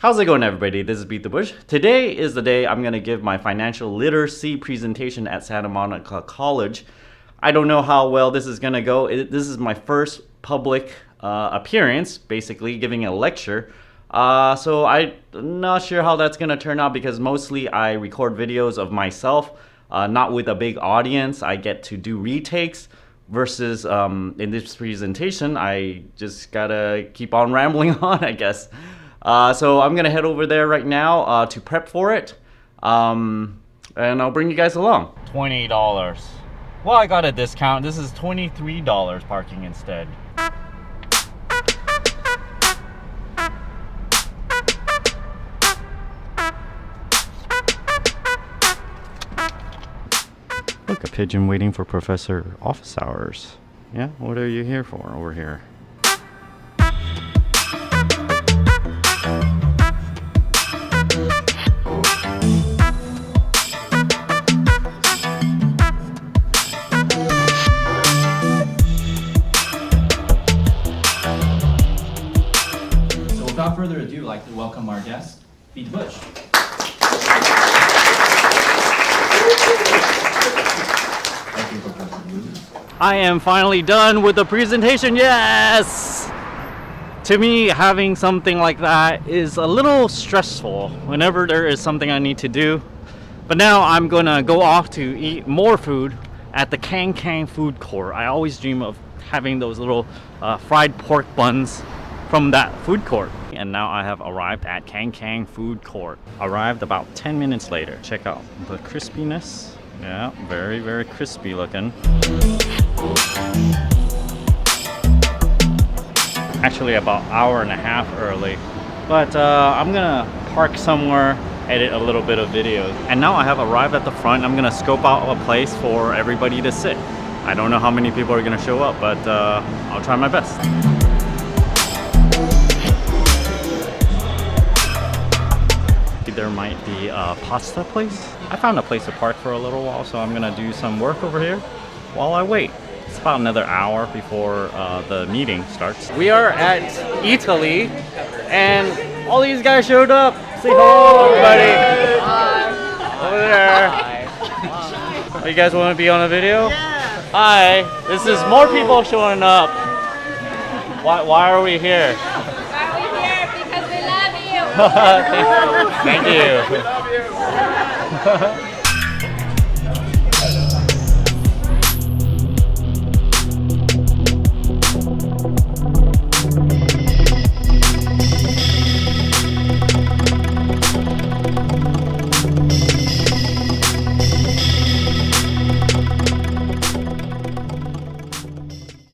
How's it going, everybody? This is BeatTheBush. Today is the day I'm going to give my financial literacy presentation at Santa Monica College. I don't know how well this is going to go. This is my first public appearance, basically giving a lecture. So I'm not sure how that's going to turn out because mostly I record videos of myself, not with a big audience. I get to do retakes. Versus in this presentation, I just gotta keep on rambling on, I guess. So I'm gonna head over there right now to prep for it, and I'll bring you guys along. $20. Well, I got a discount. This is $23 parking instead. Look, a pigeon waiting for Professor office hours. Yeah, what are you here for over here? So without further ado, I'd like to welcome our guest, BeatTheBush. I am finally done with the presentation, yes! To me, having something like that is a little stressful whenever there is something I need to do. But now I'm gonna go off to eat more food at the Kang food court. I always dream of having those little fried pork buns from that food court. And now I have arrived at Kang food court. Arrived about 10 minutes later. Check out the crispiness. Yeah, very, very crispy looking. Actually about hour and a half early. But I'm gonna park somewhere, edit a little bit of video. And now I have arrived at the front. I'm gonna scope out a place for everybody to sit. I don't know how many people are gonna show up, but I'll try my best. There might be a pasta place. I found a place to park for a little while, so I'm gonna do some work over here while I wait. It's about another hour before the meeting starts. We are at Italy, and all these guys showed up. Say hello, everybody. Hi. Over there. Hi. Oh, you guys want to be on a video? Yeah. Hi. This is more people showing up. Why are we here? Thank you.